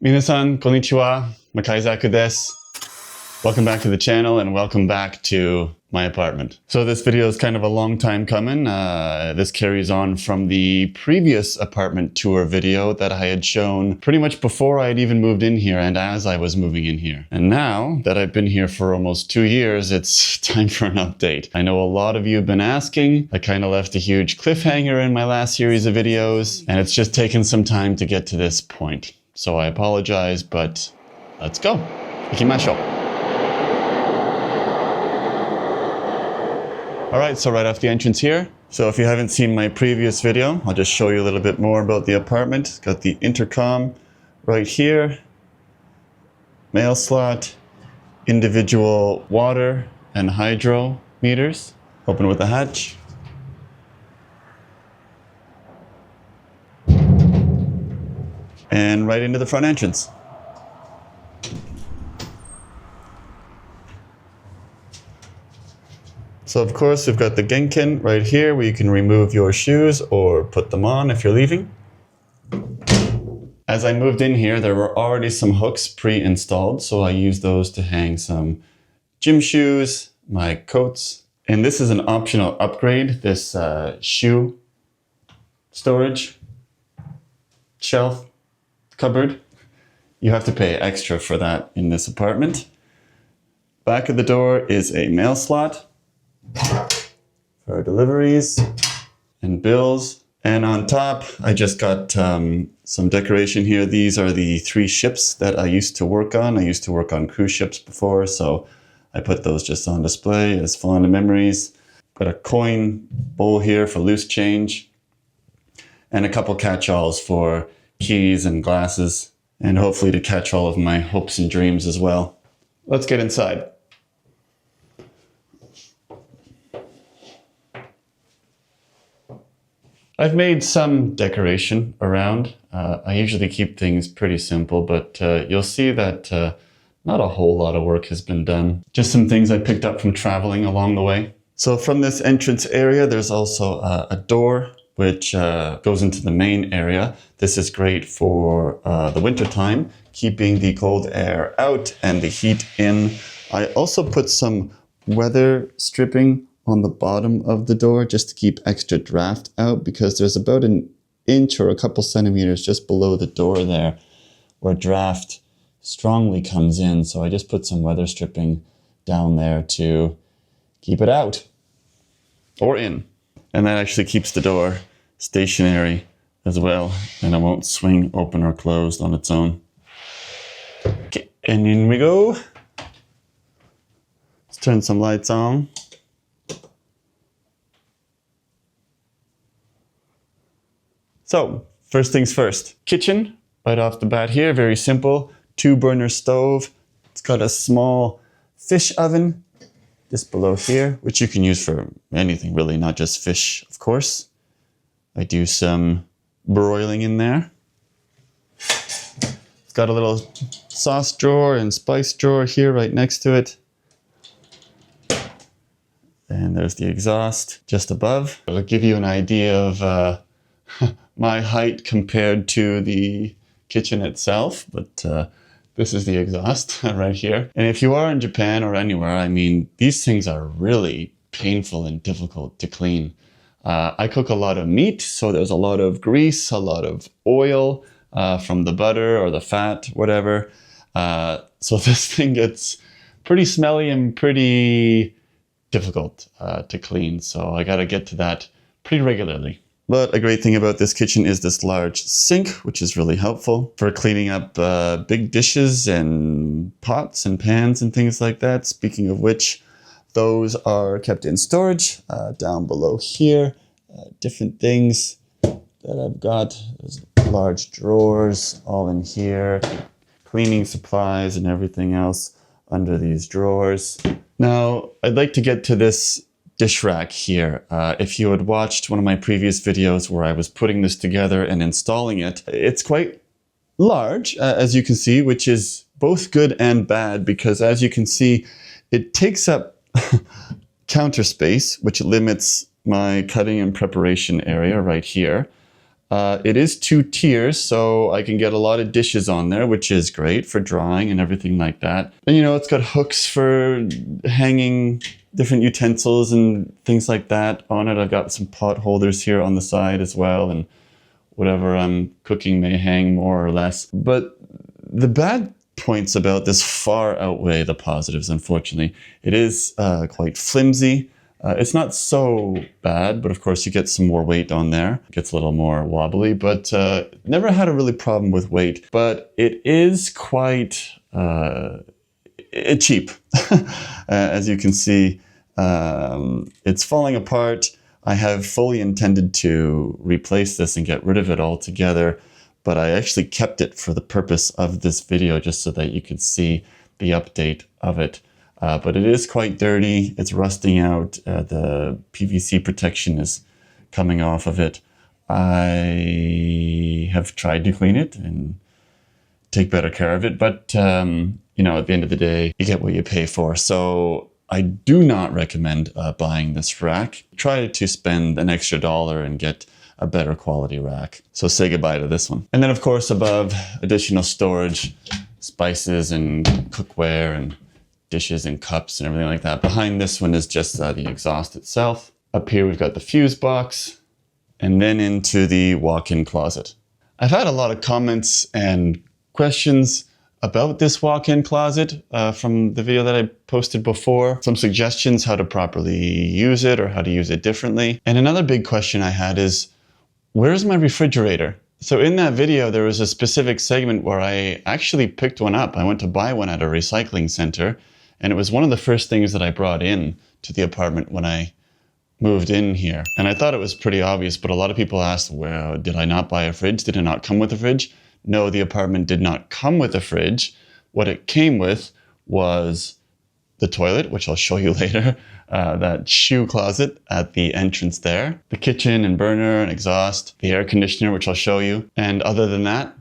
Minasan, konnichiwa, makaizaku desu. Welcome back to the channel and welcome back to my apartment. So this video is kind of a long time coming. This carries on from the previous apartment tour video that I had shown pretty much before I had even moved in here and as I was moving in here. And now that I've been here for almost 2 years, it's time for an update. I know a lot of you have been asking. I kind of left a huge cliffhanger in my last series of videos, and it's just taken some time to get to this point. So I apologize, but let's go. 行きましょう. All right, so right off the entrance here. So if you haven't seen my previous video, I'll just show you a little bit more about the apartment. Got the intercom right here, mail slot, individual water and hydro meters. Open with a hatch. And right into the front entrance. So of course we've got the genkin right here where you can remove your shoes or put them on if you're leaving. As I moved in here, there were already some hooks pre-installed, so I used those to hang some gym shoes, my coats, and this is an optional upgrade, this shoe storage shelf cupboard. You have to pay extra for that in this apartment. Back of the door is a mail slot for deliveries and bills. And on top, I just got some decoration here. These are the 3 ships that I used to work on. I used to work on cruise ships before, so I put those just on display as fond memories. Got a coin bowl here for loose change, and a couple catch-alls for keys and glasses, and hopefully to catch all of my hopes and dreams as well. Let's get inside. I've made some decoration around. I usually keep things pretty simple, but you'll see that not a whole lot of work has been done. Just some things I picked up from traveling along the way. So from this entrance area, there's also a door which goes into the main area. This is great for the winter time, keeping the cold air out and the heat in. I also put some weather stripping on the bottom of the door just to keep extra draft out, because there's about an inch or a couple centimeters just below the door there where draft strongly comes in. So I just put some weather stripping down there to keep it out or in. And that actually keeps the door stationary as well, and it won't swing open or closed on its own. Okay, and in we go. Let's turn some lights on. So, first things first. Kitchen, right off the bat here, very simple. 2-burner stove. It's got a small fish oven just below here, which you can use for anything really, not just fish, of course. I do some broiling in there. It's got a little sauce drawer and spice drawer here right next to it. And there's the exhaust just above. It'll give you an idea of my height compared to the kitchen itself, but this is the exhaust right here. And if you are in Japan or anywhere, I mean, these things are really painful and difficult to clean. I cook a lot of meat, so there's a lot of grease, a lot of oil from the butter or the fat, whatever. So this thing gets pretty smelly and pretty difficult to clean. So I gotta get to that pretty regularly. But a great thing about this kitchen is this large sink, which is really helpful for cleaning up big dishes and pots and pans and things like that. Speaking of which, those are kept in storage down below here. Different things that I've got. There's large drawers all in here. Cleaning supplies and everything else under these drawers. Now, I'd like to get to this dish rack here. If you had watched one of my previous videos where I was putting this together and installing it, it's quite large, as you can see, which is both good and bad, because as you can see, it takes up counter space, which limits my cutting and preparation area right here. It is 2 tiers, so I can get a lot of dishes on there, which is great for drawing and everything like that. And you know, it's got hooks for hanging different utensils and things like that on it. I've got some pot holders here on the side as well, and whatever I'm cooking may hang more or less. But the bad points about this far outweigh the positives, unfortunately. It is quite flimsy. It's not so bad, but of course you get some more weight on there. It gets a little more wobbly, but never had a really problem with weight. But it is quite cheap. As you can see, it's falling apart. I have fully intended to replace this and get rid of it altogether, but I actually kept it for the purpose of this video just so that you could see the update of it. But it is quite dirty. It's rusting out. The PVC protection is coming off of it. I have tried to clean it and take better care of it. But, you know, at the end of the day, you get what you pay for. So I do not recommend buying this rack. Try to spend an extra $1 and get a better quality rack. So say goodbye to this one. And then, of course, above, additional storage, spices and cookware and dishes and cups and everything like that. Behind this one is just the exhaust itself. Up here we've got the fuse box, and then into the walk-in closet. I've had a lot of comments and questions about this walk-in closet from the video that I posted before. Some suggestions how to properly use it or how to use it differently. And another big question I had is, where's my refrigerator? So in that video, there was a specific segment where I actually picked one up. I went to buy one at a recycling center, and it was one of the first things that I brought in to the apartment when I moved in here. And I thought it was pretty obvious, but a lot of people asked, well, did I not buy a fridge? Did it not come with a fridge? No, the apartment did not come with a fridge. What it came with was the toilet, which I'll show you later, that shoe closet at the entrance there, the kitchen and burner and exhaust, the air conditioner, which I'll show you. And other than that,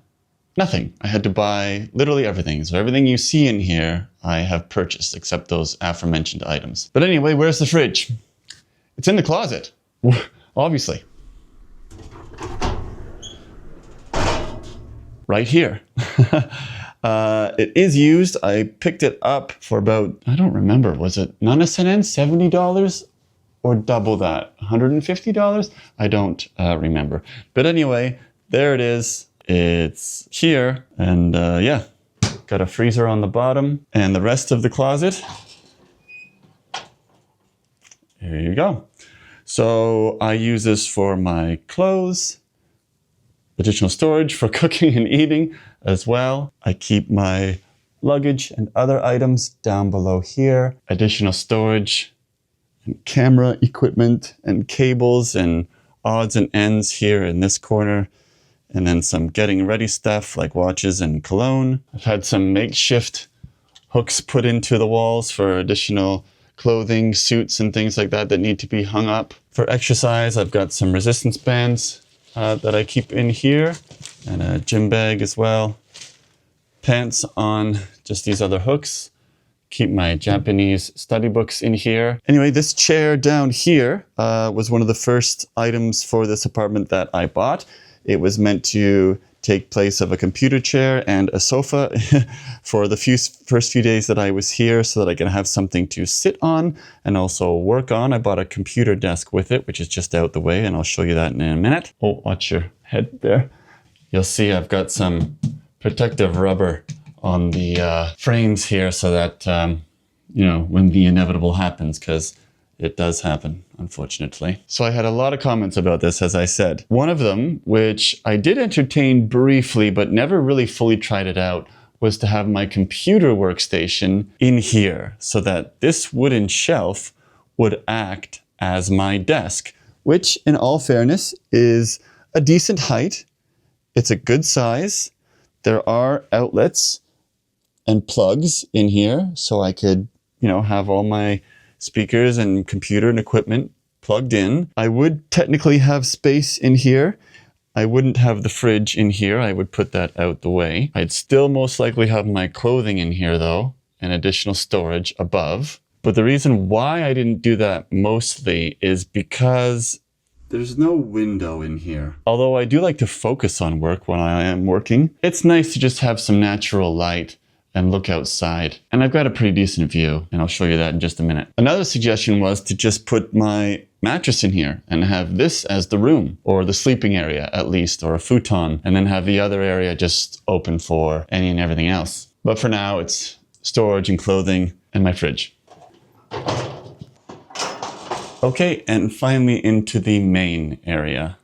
nothing. I had to buy literally everything. So everything you see in here, I have purchased, except those aforementioned items. But anyway, where's the fridge? It's in the closet, obviously. Right here. It is used. I picked it up for about, I don't remember, was it $70 or double that? $150? I don't remember. But anyway, there it is. It's here, and yeah, got a freezer on the bottom, and the rest of the closet. Here you go. So I use this for my clothes, additional storage for cooking and eating as well. I keep my luggage and other items down below here. Additional storage and camera equipment and cables and odds and ends here in this corner. And then some getting ready stuff like watches and cologne. I've had some makeshift hooks put into the walls for additional clothing, suits, and things like that that need to be hung up. For exercise, I've got some resistance bands that I keep in here, and a gym bag as well. Pants on just these other hooks. Keep my Japanese study books in here. Anyway, this chair down here was one of the first items for this apartment that I bought. It was meant to take place of a computer chair and a sofa for the first few days that I was here so that I can have something to sit on and also work on. I bought a computer desk with it, which is just out the way, and I'll show you that in a minute. Oh, watch your head there. You'll see I've got some protective rubber on the frames here so that, you know, when the inevitable happens, because it does happen, unfortunately. So I had a lot of comments about this, as I said. One of them, which I did entertain briefly, but never really fully tried it out, was to have my computer workstation in here so that this wooden shelf would act as my desk, which in all fairness is a decent height. It's a good size. There are outlets and plugs in here so I could, you know, have all my speakers and computer and equipment plugged in. I would technically have space in here. I wouldn't have the fridge in here. I would put that out the way. I'd still most likely have my clothing in here though, and additional storage above. But the reason why I didn't do that mostly is because there's no window in here. Although I do like to focus on work when I am working, it's nice to just have some natural light and look outside. And I've got a pretty decent view, and I'll show you that in just a minute. Another suggestion was to just put my mattress in here and have this as the room, or the sleeping area at least, or a futon, and then have the other area just open for any and everything else. But for now, it's storage and clothing and my fridge. Okay, and finally into the main area.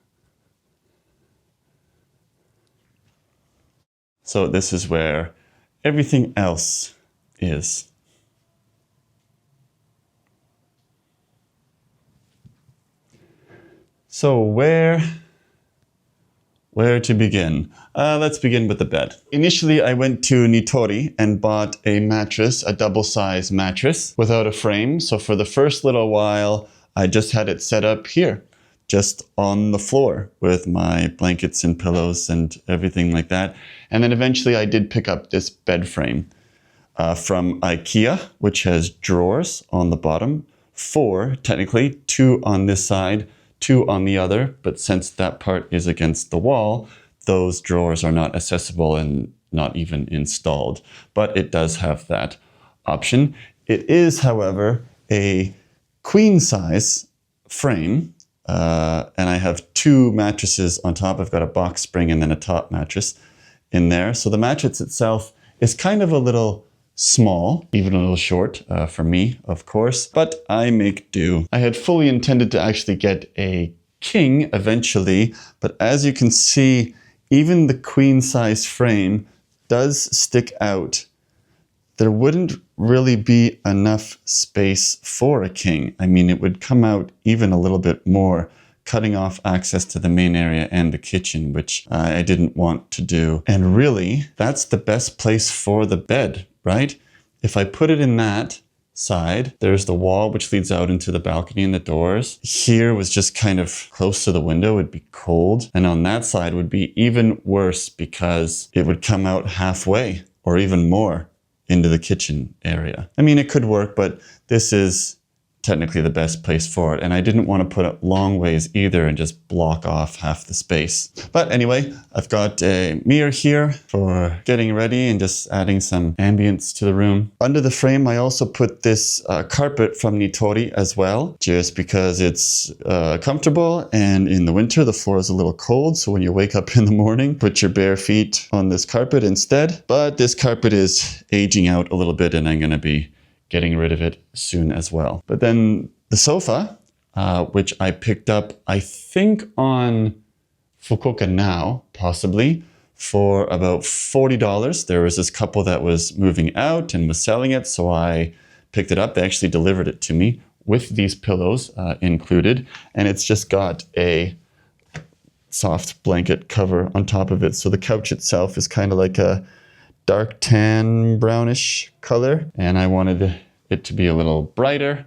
So this is where everything else is. So where to begin? Let's begin with the bed. Initially, I went to Nitori and bought a mattress, a double-size mattress without a frame. So for the first little while, I just had it set up here, just on the floor with my blankets and pillows and everything like that. And then eventually I did pick up this bed frame from IKEA, which has drawers on the bottom, 4 technically, 2 on this side, 2 on the other. But since that part is against the wall, those drawers are not accessible and not even installed. But it does have that option. It is, however, a queen size frame, and I have 2 mattresses on top. I've got a box spring and then a top mattress in there. So the mattress itself is kind of a little small, even a little short for me, of course, but I make do. I had fully intended to actually get a king eventually, but as you can see, even the queen size frame does stick out. There wouldn't really be enough space for a king. I mean, it would come out even a little bit more, cutting off access to the main area and the kitchen, which I didn't want to do. And really, that's the best place for the bed, right? If I put it in that side, there's the wall which leads out into the balcony and the doors. Here was just kind of close to the window, it'd be cold. And on that side would be even worse because it would come out halfway or even more into the kitchen area. I mean, it could work, but this is technically the best place for it. And I didn't want to put it long ways either and just block off half the space. But anyway, I've got a mirror here for getting ready and just adding some ambience to the room. Under the frame, I also put this carpet from Nitori as well, just because it's comfortable. And in the winter, the floor is a little cold. So when you wake up in the morning, put your bare feet on this carpet instead. But this carpet is aging out a little bit and I'm going to be getting rid of it soon as well. But then the sofa, which I picked up, I think on Fukuoka Now, possibly, for about $40. There was this couple that was moving out and was selling it, so I picked it up. They actually delivered it to me with these pillows included, and it's just got a soft blanket cover on top of it. So the couch itself is kind of like a dark tan brownish color, and I wanted it to be a little brighter,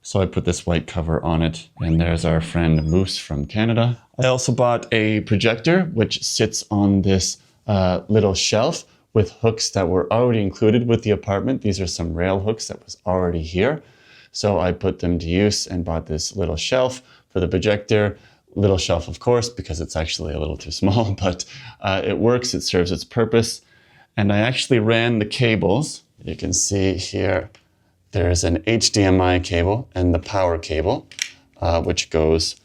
so I put this white cover on it. And there's our friend Moose from Canada. I also bought a projector which sits on this little shelf with hooks that were already included with the apartment. These are some rail hooks that was already here, so I put them to use and bought this little shelf for the projector. Little shelf, of course, because it's actually a little too small, but it works, it serves its purpose. And I actually ran the cables. You can see here, there's an HDMI cable and the power cable, which goes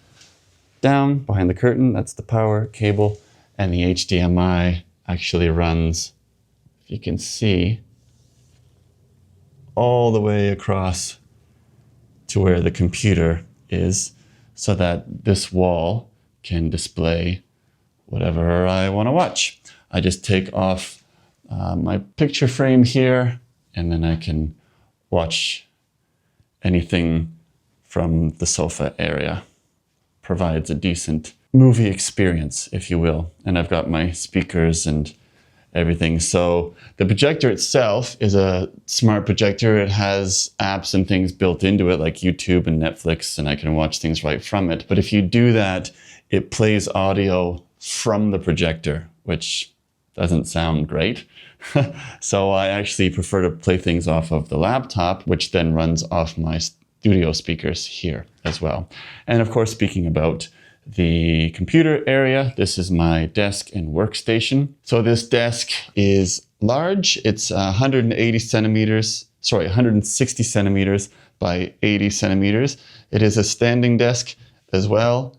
down behind the curtain. That's the power cable. And the HDMI actually runs, if you can see, all the way across to where the computer is, so that this wall can display whatever I want to watch. I just take off my picture frame here, and then I can watch anything from the sofa area. Provides a decent movie experience, if you will. And I've got my speakers and everything. So the projector itself is a smart projector. It has apps and things built into it like YouTube and Netflix, and I can watch things right from it. But if you do that, it plays audio from the projector, which doesn't sound great. So I actually prefer to play things off of the laptop, which then runs off my studio speakers here as well. And of course, speaking about the computer area. This is my desk and workstation. So this desk is large. It's 160 centimeters by 80 centimeters. It is a standing desk as well.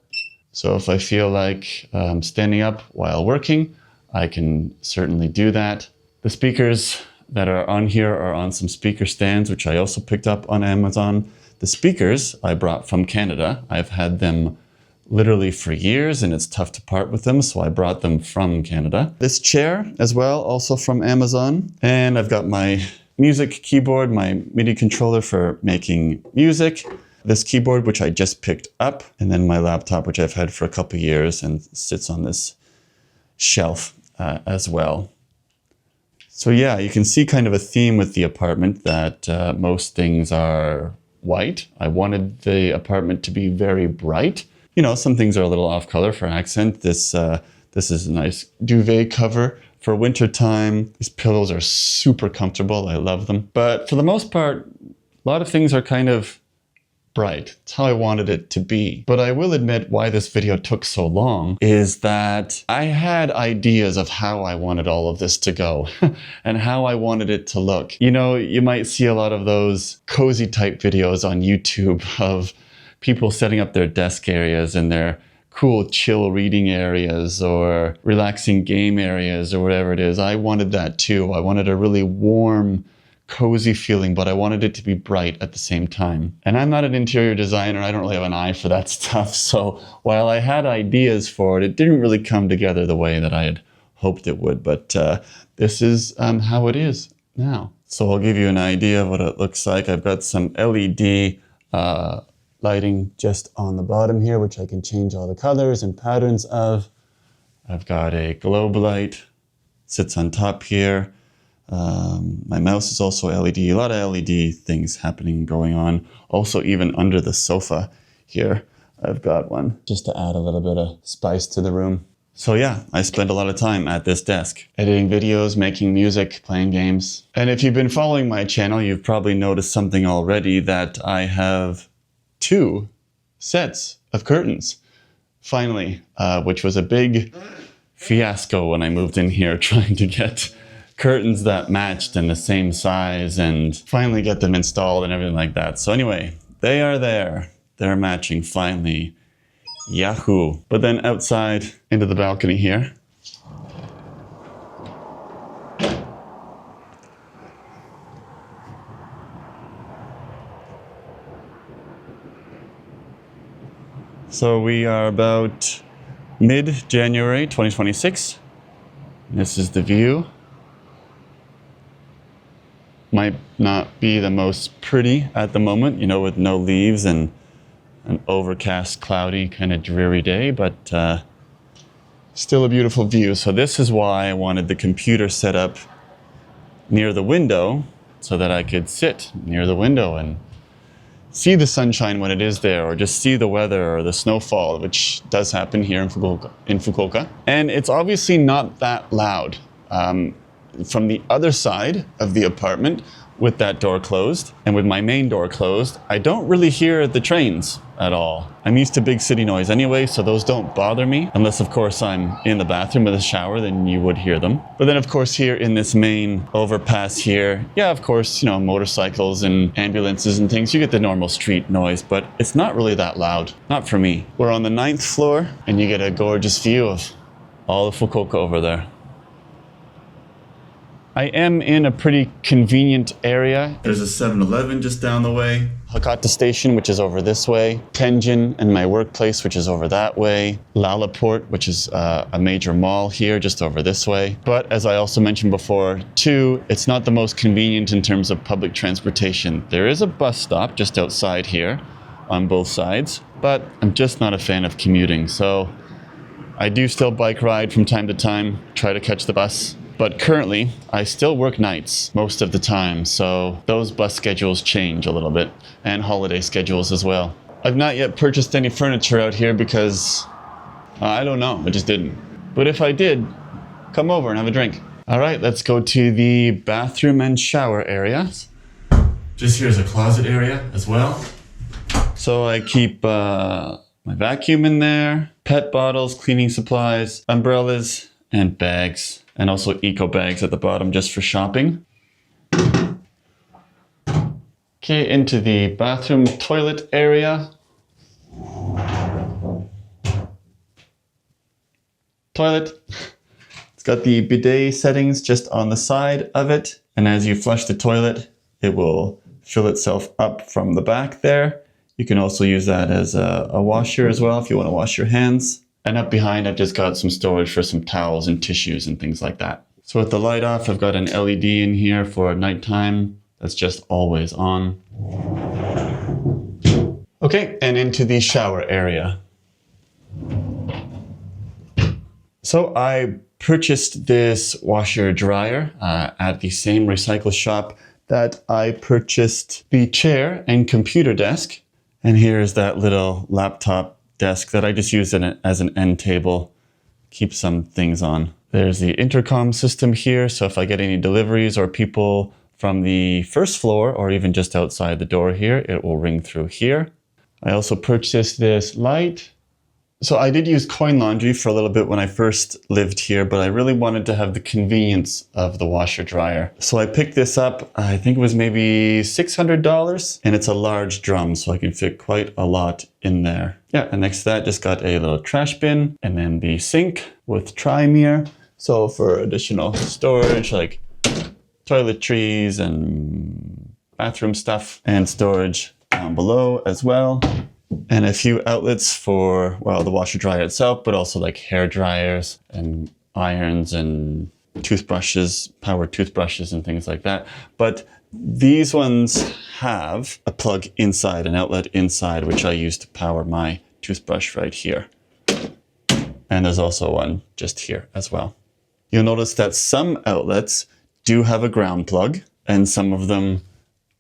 So if I feel like standing up while working, I can certainly do that. The speakers that are on here are on some speaker stands, which I also picked up on Amazon. The speakers I brought from Canada. I've had them literally for years and it's tough to part with them, so I brought them from Canada. This chair as well, also from Amazon. And I've got my music keyboard, my MIDI controller for making music. This keyboard, which I just picked up, and then my laptop, which I've had for a couple of years and sits on this shelf as well. So yeah, you can see kind of a theme with the apartment that most things are white. I wanted the apartment to be very bright. You know, some things are a little off color for accent. This is a nice duvet cover for winter time. These pillows are super comfortable. I love them. But for the most part, a lot of things are kind of bright. It's how I wanted it to be. But I will admit why this video took so long is that I had ideas of how I wanted all of this to go and how I wanted it to look. You know, you might see a lot of those cozy type videos on YouTube of people setting up their desk areas and their cool chill reading areas or relaxing game areas or whatever it is. I wanted that too. I wanted a really warm, cozy feeling, but I wanted it to be bright at the same time. And I'm not an interior designer. I don't really have an eye for that stuff. So while I had ideas for it, it didn't really come together the way that I had hoped it would. But this is how it is now. So I'll give you an idea of what it looks like. I've got some LED lighting just on the bottom here, which I can change all the colors and patterns of. I've got a globe light, sits on top here. My mouse is also LED, a lot of LED things happening, going on. Also even under the sofa here, I've got one just to add a little bit of spice to the room. So yeah, I spend a lot of time at this desk, editing videos, making music, playing games. And if you've been following my channel, you've probably noticed something already, that I have 2 sets of curtains, finally, which was a big fiasco when I moved in here trying to get curtains that matched and the same size and finally get them installed and everything like that. So anyway, they are there. They're matching finally. Yahoo! But then outside into the balcony here. So we are about mid-January 2026. This is the view. Might not be the most pretty at the moment, you know, with no leaves and an overcast, cloudy, kind of dreary day, but still a beautiful view. So this is why I wanted the computer set up near the window so that I could sit near the window and see the sunshine when it is there, or just see the weather or the snowfall, which does happen here in Fukuoka. And it's obviously not that loud. From the other side of the apartment, with that door closed and with my main door closed, I don't really hear the trains at all. I'm used to big city noise anyway, so those don't bother me, unless of course I'm in the bathroom with a shower, then you would hear them. But then of course here in this main overpass here, yeah, of course, you know, motorcycles and ambulances and things, you get the normal street noise, but it's not really that loud. Not for me. We're on the 9th floor and you get a gorgeous view of all of Fukuoka over there. I am in a pretty convenient area. There's a 7-Eleven just down the way. Hakata Station, which is over this way. Tenjin and my workplace, which is over that way. Lalaport, which is a major mall here, just over this way. But as I also mentioned before, too, it's not the most convenient in terms of public transportation. There is a bus stop just outside here on both sides, but I'm just not a fan of commuting. So I do still bike ride from time to time, try to catch the bus. But currently, I still work nights most of the time, so those bus schedules change a little bit, and holiday schedules as well. I've not yet purchased any furniture out here because, I don't know, I just didn't. But if I did, come over and have a drink. All right, let's go to the bathroom and shower area. Just here's a closet area as well. So I keep my vacuum in there, pet bottles, cleaning supplies, umbrellas, and bags, and also eco bags at the bottom just for shopping. Okay, into the bathroom toilet area. Toilet. It's got the bidet settings just on the side of it. And as you flush the toilet, it will fill itself up from the back there. You can also use that as a washer as well if you want to wash your hands. And up behind, I've just got some storage for some towels and tissues and things like that. So with the light off, I've got an LED in here for nighttime. That's just always on. Okay, and into the shower area. So I purchased this washer dryer at the same recycle shop that I purchased the chair and computer desk. And here's that little laptop desk that I just use as an end table. Keep some things on. There's the intercom system here. So if I get any deliveries or people from the first floor or even just outside the door here, it will ring through here. I also purchased this light. So I did use coin laundry for a little bit when I first lived here, but I really wanted to have the convenience of the washer dryer. So I picked this up, I think it was maybe $600, and it's a large drum, so I can fit quite a lot in there. Yeah, and next to that, just got a little trash bin, and then the sink with tri-mirror. So for additional storage, like toiletries and bathroom stuff, and storage down below as well. And a few outlets for, well, the washer dryer itself, but also like hair dryers and irons and toothbrushes, power toothbrushes and things like that. But these ones have a plug inside, an outlet inside, which I use to power my toothbrush right here. And there's also one just here as well. You'll notice that some outlets do have a ground plug and some of them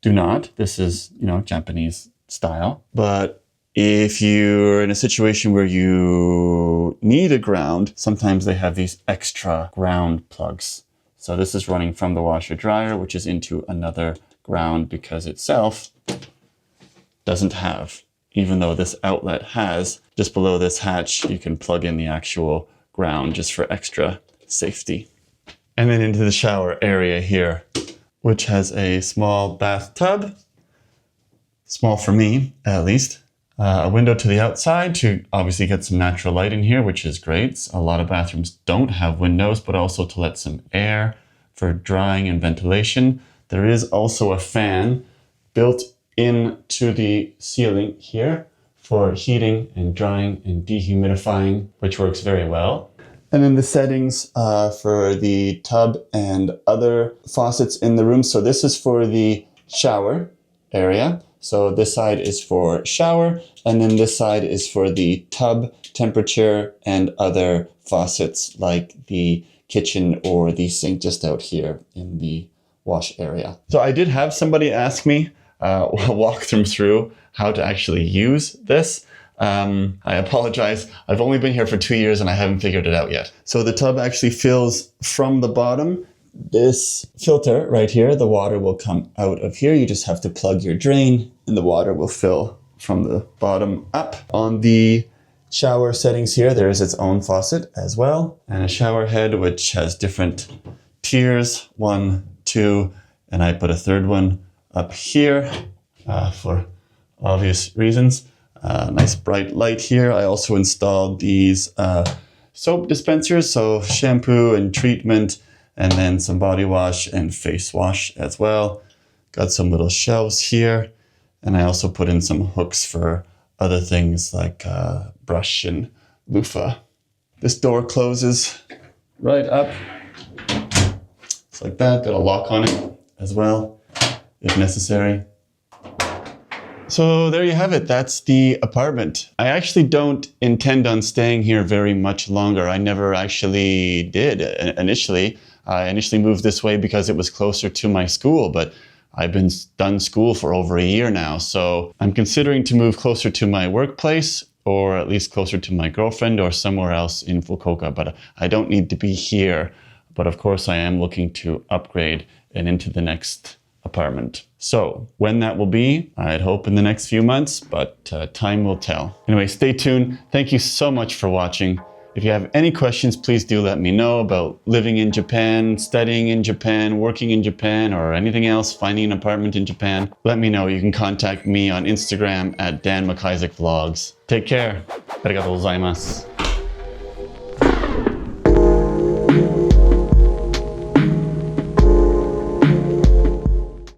do not. This is, Japanese style. But if you're in a situation where you need a ground, sometimes they have these extra ground plugs. So this is running from the washer dryer, which is into another ground because itself doesn't have, even though this outlet has, just below this hatch, you can plug in the actual ground just for extra safety. And then into the shower area here, which has a small bathtub, small for me at least. A window to the outside to obviously get some natural light in here, which is great. A lot of bathrooms don't have windows, but also to let some air for drying and ventilation. There is also a fan built into the ceiling here for heating and drying and dehumidifying, which works very well. And then the settings for the tub and other faucets in the room. So this is for the shower area. So this side is for shower, and then this side is for the tub temperature and other faucets like the kitchen or the sink just out here in the wash area. So I did have somebody ask me, walk them through how to actually use this. I apologize. I've only been here for 2 years and I haven't figured it out yet. So the tub actually fills from the bottom. This filter right here, the water will come out of here. You just have to plug your drain and the water will fill from the bottom up. On the shower settings here, there is its own faucet as well, and a shower head which has different tiers, 1, 2, and I put a third one up here for obvious reasons. Nice bright light here. I also installed these soap dispensers, so shampoo and treatment, and then some body wash and face wash as well. Got some little shelves here. And I also put in some hooks for other things like brush and loofah. This door closes right up. It's like that. Got a lock on it as well, if necessary. So there you have it. That's the apartment. I actually don't intend on staying here very much longer. I never actually did initially. I initially moved this way because it was closer to my school, but I've been done school for over a year now. So I'm considering to move closer to my workplace or at least closer to my girlfriend or somewhere else in Fukuoka, but I don't need to be here. But of course I am looking to upgrade and into the next apartment. So when that will be, I'd hope in the next few months, but time will tell. Anyway, stay tuned. Thank you so much for watching. If you have any questions, please do let me know about living in Japan, studying in Japan, working in Japan, or anything else, finding an apartment in Japan. Let me know. You can contact me on Instagram at Dan McIsaac Vlogs. Take care. Arigatou gozaimasu.